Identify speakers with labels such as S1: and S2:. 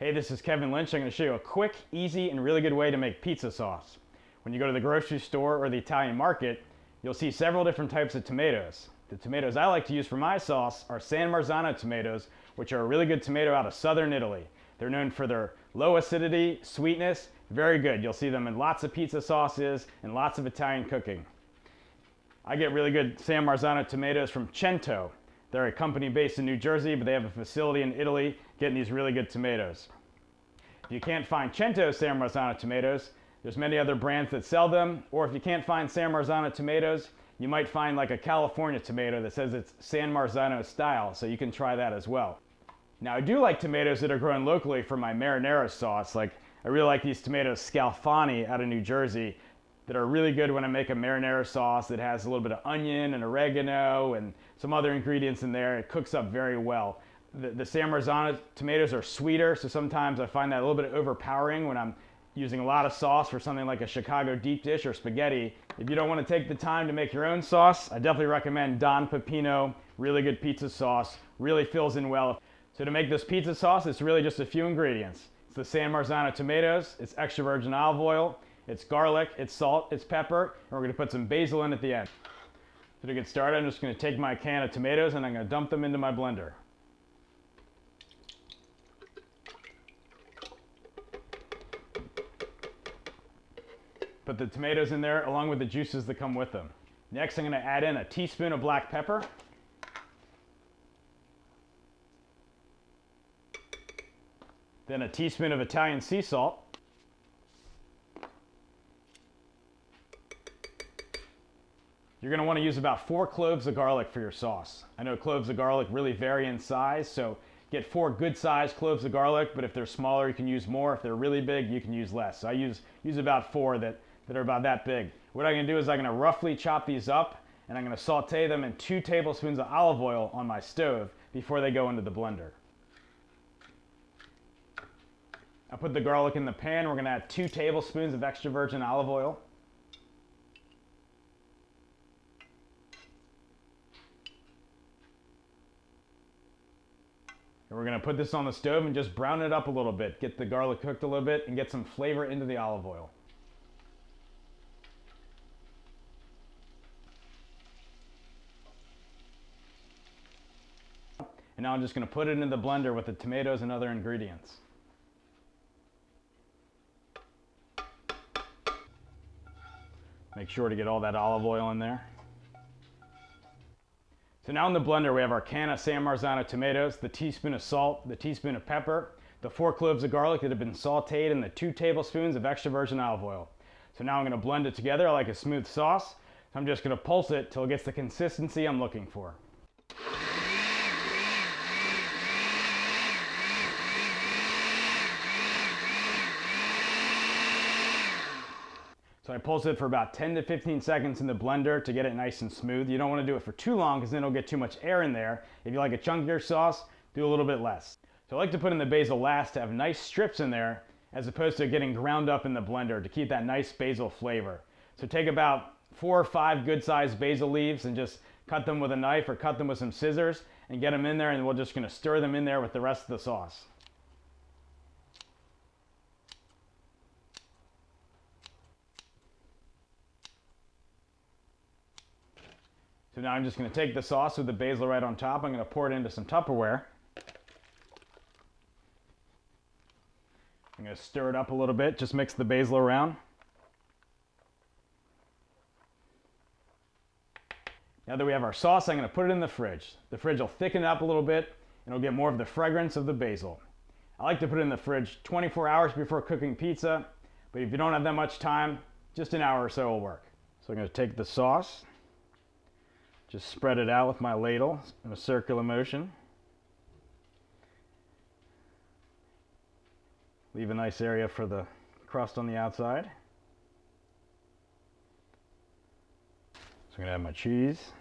S1: Hey, this is Kevin Lynch. I'm going to show you a quick, easy, and really good way to make pizza sauce. When you go to the grocery store or the Italian market, you'll see several different types of tomatoes. The tomatoes I like to use for my sauce are San Marzano tomatoes, which are a really good tomato out of southern Italy. They're known for their low acidity, sweetness, very good. You'll see them in lots of pizza sauces and lots of Italian cooking. I get really good San Marzano tomatoes from Cento. They're a company based in New Jersey, but they have a facility in Italy getting these really good tomatoes. If you can't find Cento San Marzano tomatoes, there's many other brands that sell them, or if you can't find San Marzano tomatoes, you might find like a California tomato that says it's San Marzano-style, so you can try that as well. Now, I do like tomatoes that are grown locally for my marinara sauce. Like, I really like these tomatoes Scalfani out of New Jersey that are really good when I make a marinara sauce that has a little bit of onion and oregano and some other ingredients in there. It cooks up very well. The San Marzano tomatoes are sweeter, so sometimes I find that a little bit overpowering when I'm using a lot of sauce for something like a Chicago deep dish or spaghetti. If you don't want to take the time to make your own sauce, I definitely recommend Don Pepino. Really good pizza sauce, really fills in well. So to make this pizza sauce, it's really just a few ingredients. It's the San Marzano tomatoes, it's extra virgin olive oil, it's garlic, it's salt, it's pepper, and we're going to put some basil in at the end. So to get started, I'm just going to take my can of tomatoes and I'm going to dump them into my blender. Put the tomatoes in there along with the juices that come with them. Next, I'm going to add in a teaspoon of black pepper. Then a teaspoon of Italian sea salt. You're going to want to use about 4 cloves of garlic for your sauce. I know cloves of garlic really vary in size, so get 4 good sized cloves of garlic, but if they're smaller you can use more. If they're really big you can use less. So I use about 4 that are about that big. What I'm going to do is I'm going to roughly chop these up and I'm going to saute them in 2 tablespoons of olive oil on my stove before they go into the blender. I put the garlic in the pan. We're going to add 2 tablespoons of extra virgin olive oil. And we're going to put this on the stove and just brown it up a little bit. Get the garlic cooked a little bit and get some flavor into the olive oil. And now I'm just going to put it in the blender with the tomatoes and other ingredients. Make sure to get all that olive oil in there. So now in the blender we have our can of San Marzano tomatoes, the teaspoon of salt, the teaspoon of pepper, the 4 cloves of garlic that have been sauteed, and the 2 tablespoons of extra virgin olive oil. So now I'm going to blend it together like a smooth sauce. So I'm just going to pulse it till it gets the consistency I'm looking for. So I pulse it for about 10 to 15 seconds in the blender to get it nice and smooth. You don't want to do it for too long because then it'll get too much air in there. If you like a chunkier sauce, do a little bit less. So I like to put in the basil last to have nice strips in there as opposed to getting ground up in the blender to keep that nice basil flavor. So take about 4 or 5 good sized basil leaves and just cut them with a knife or cut them with some scissors and get them in there, and we're just going to stir them in there with the rest of the sauce. So now I'm just going to take the sauce with the basil right on top. I'm going to pour it into some Tupperware. I'm going to stir it up a little bit, just mix the basil around. Now that we have our sauce, I'm going to put it in the fridge. The fridge will thicken it up a little bit and it'll get more of the fragrance of the basil. I like to put it in the fridge 24 hours before cooking pizza, but if you don't have that much time, just an hour or so will work. So I'm going to take the sauce, just spread it out with my ladle in a circular motion. Leave a nice area for the crust on the outside. So I'm going to add my cheese.